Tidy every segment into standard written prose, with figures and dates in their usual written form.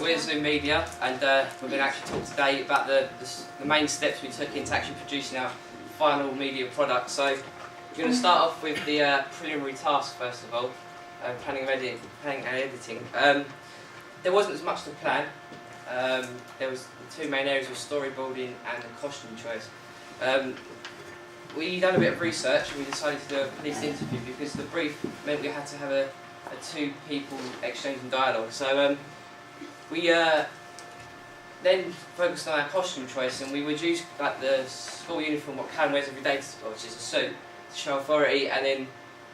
we're zooMedia, and we're going to actually talk today about the main steps we took into actually producing our final media product. So we're going to start off with the preliminary task first of all, planning and editing. There wasn't as much to plan. There was the two main areas of storyboarding and the costume choice. We done a bit of research and we decided to do a police interview because the brief meant we had to have a two people exchanging dialogue. So we then focused on our costume choice, and we would use like the school uniform what Karen wears every day, which is a suit, to show authority, and then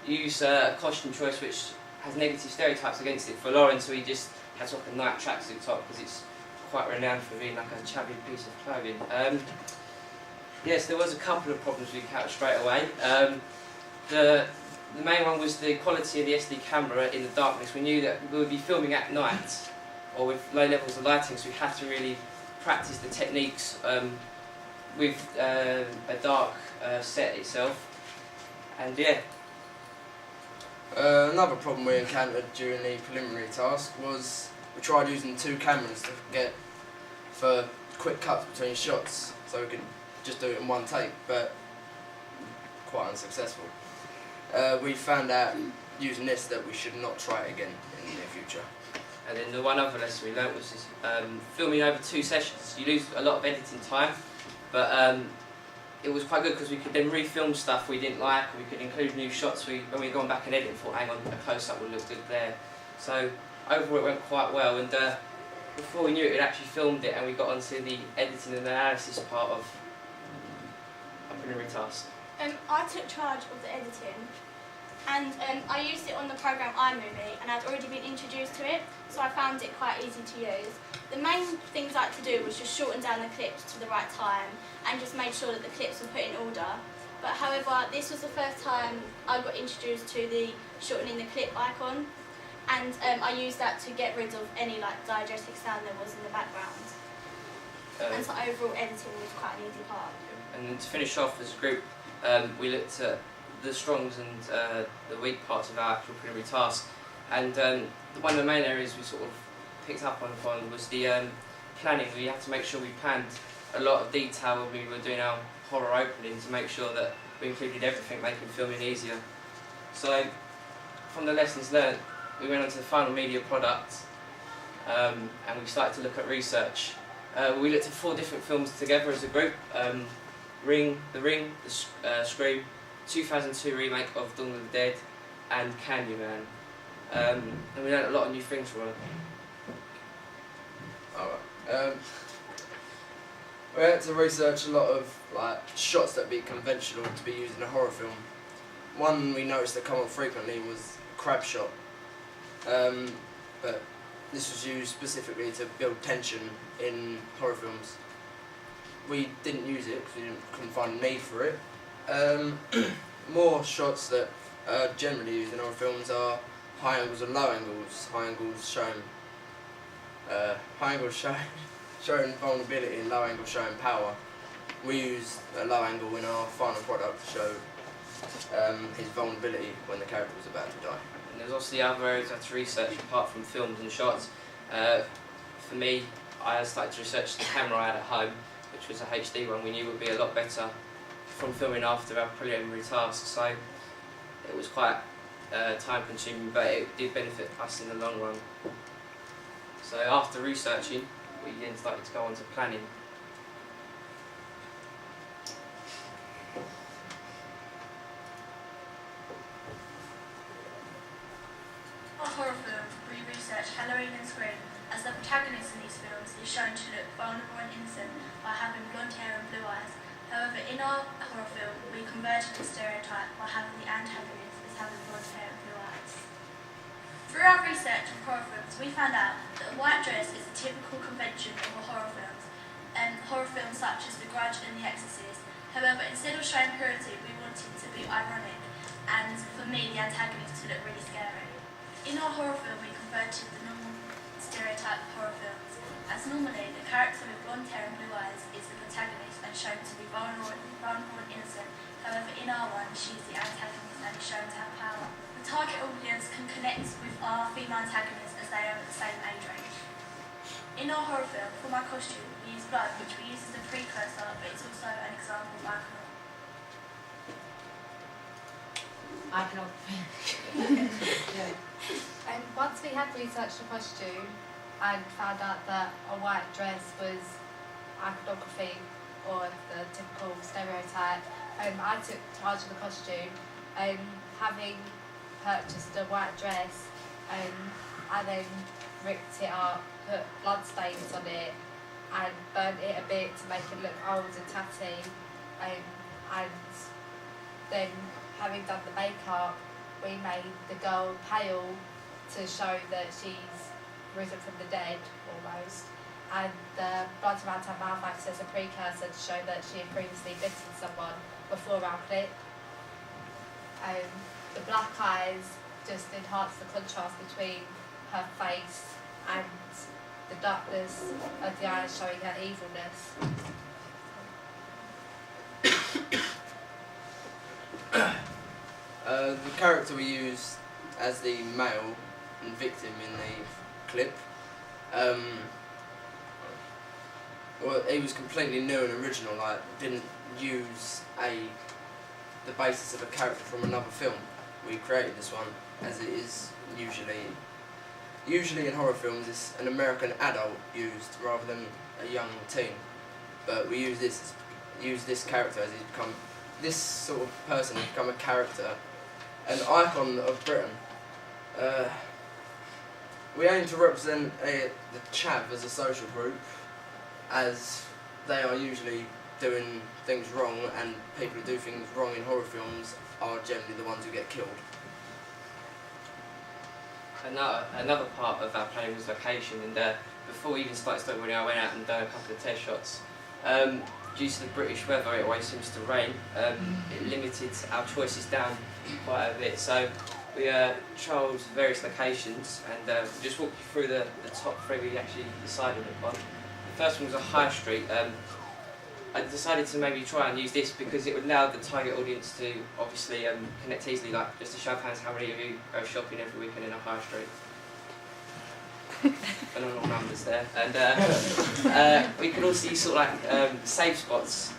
use a costume choice which has negative stereotypes against it for Lauren, so he just has like a night tracksuit top because it's quite renowned for being like a chubby piece of clothing. Yes, there was a couple of problems we encountered straight away. The main one was the quality of the SD camera in the darkness. We knew that we would be filming at night or with low levels of lighting, so we had to really practice the techniques with a dark set itself. And yeah. Another problem we encountered during the preliminary task was we tried using two cameras to get for quick cuts between shots, so we could just do it in one take, but quite unsuccessful. We found out using this that we should not try it again in the near future. And then the one other lesson we learnt was this, filming over 2 sessions. You lose a lot of editing time, but it was quite good because we could then refilm stuff we didn't like, or we could include new shots when we gone back and edit and thought, hang on, a close-up would look good there. So overall it went quite well, and before we knew it, we'd actually filmed it and we got onto the editing and analysis part of our preliminary task. I took charge of the editing, and I used it on the program iMovie, and I'd already been introduced to it, so I found it quite easy to use. The main things I had to do was just shorten down the clips to the right time and just made sure that the clips were put in order. But however, this was the first time I got introduced to the shortening the clip icon, and I used that to get rid of any like diegetic sound there was in the background. And so overall editing was quite an easy part. And then to finish off as a group, we looked at the strongs and the weak parts of our actual preliminary task, and one of the main areas we sort of picked up on was the planning. We had to make sure we planned a lot of detail when we were doing our horror opening to make sure that we included everything, making filming easier. So from the lessons learnt, we went on to the final media product, and we started to look at research. We looked at 4 different films together as a group. The Ring, Scream, 2002 remake of Dawn of the Dead, and Candyman. And we learned a lot of new things from it. Alright. We had to research a lot of like shots that would be conventional to be used in a horror film. One we noticed that come up frequently was a crab shot. But this was used specifically to build tension in horror films. We didn't use it because we couldn't find a need for it. More shots that are generally used in horror films are high angles and low angles. High angles showing vulnerability and low angles showing power. We used a low angle in our final product to show his vulnerability when the character was about to die. And there's also the other areas I had to research apart from films and shots. For me, I started to research the camera I had at home, which was a HD one we knew would be a lot better from filming after our preliminary task. So it was quite time consuming, but it did benefit us in the long run. So after researching, we then started to go on to planning. For horror films, we researched Halloween and Scream, as the protagonist in these films is shown to look vulnerable and innocent by having blonde hair and blue eyes. However, in our horror film, we converted the stereotype by having the antagonist as having blonde hair and blue eyes. Through our research of horror films, we found out that a white dress is a typical convention of horror films, and horror films such as The Grudge and The Exorcist. However, instead of showing purity, we wanted to be ironic, and for me, the antagonist to look really scary. In our horror film, we converted the normal stereotype of horror films, as normally the character with blonde hair and blue eyes is the protagonist and shown to be vulnerable and innocent. However, in our one, she is the antagonist and is shown to have power. The target audience can connect with our female antagonists as they are at the same age range. In our horror film, for my costume, we use blood, which we use as a precursor, but it's also an example of iconography. Once we had researched the costume and found out that a white dress was iconography or the typical stereotype, I took charge of the costume. Having purchased a white dress, I then ripped it up, put blood stains on it and burnt it a bit to make it look old and tatty, and then having done the makeup, we made the girl pale to show that she's risen from the dead almost, and the blood around her mouth acts as a precursor to show that she had previously bitten someone before our clip. The black eyes just enhance the contrast between her face and the darkness of the eyes, showing her evilness. The character we used as the male and victim in the clip, well, he was completely new and original. Like, didn't use the basis of a character from another film. We created this one as it is usually in horror films. It's an American adult used rather than a young teen. But we use this character as he's become this sort of person. He's become a character, an icon of Britain. We aim to represent the chav as a social group, as they are usually doing things wrong, and people who do things wrong in horror films are generally the ones who get killed. Another part of our plan was location, and before we even started storyboarding, I went out and done a couple of test shots. Due to the British weather, it always seems to rain. It limited our choices down quite a bit, so we trialled various locations, and we'll just walk you through the top three we actually decided upon. The first one was a high street. I decided to maybe try and use this because it would allow the target audience to obviously connect easily, like just a show of hands, how many of you go shopping every weekend in a high street? Phenomenal numbers there. And we could also use sort of like safe spots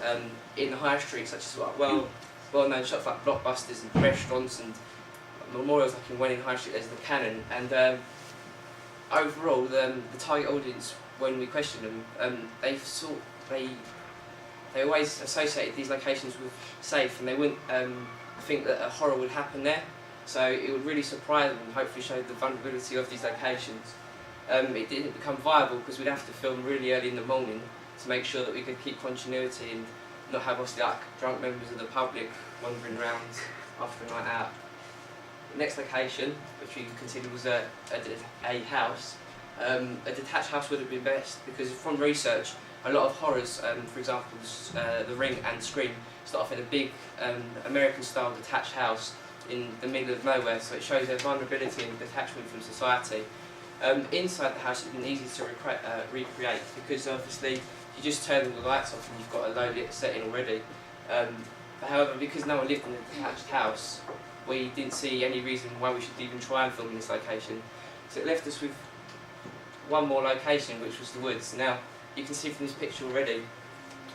in the high street, such as like well-known shops like Blockbusters and restaurants and memorials like in Welling High Street. There's the Cannon, and overall the target audience, when we questioned them, they always associated these locations with safe, and they wouldn't think that a horror would happen there. So it would really surprise them and hopefully show the vulnerability of these locations. It didn't become viable because we'd have to film really early in the morning to make sure that we could keep continuity and not have obviously like drunk members of the public wandering around after a night out. The next location, which we considered was a house, a detached house would have been best because from research, a lot of horrors, for example, The Ring and Scream, start off in a big American-style detached house in the middle of nowhere, so it shows their vulnerability and detachment from society. Inside the house, it's been easy to recreate because obviously you just turn all the lights off and you've got a low-lit setting already. However, because no one lived in a detached house, we didn't see any reason why we should even try and film in this location. So it left us with one more location, which was the woods. Now, you can see from this picture already,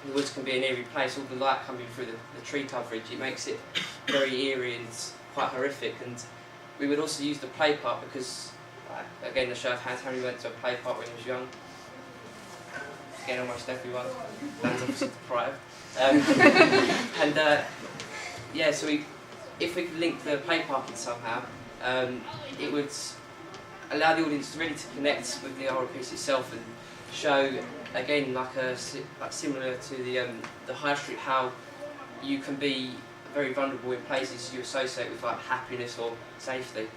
the woods can be an eerie place. All the light coming through the tree coverage, it makes it very eerie and quite horrific. And we would also use the play part because, again, the show of hands, Harry went to a play part when he was young. Again, almost everyone. Dan's obviously deprived. Yeah, so if we could link the play part in somehow, it would allow the audience really to connect with the horror piece itself and show, again, like similar to the high street, how you can be very vulnerable in places you associate with like happiness or safety.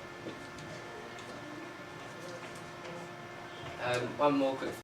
One more quick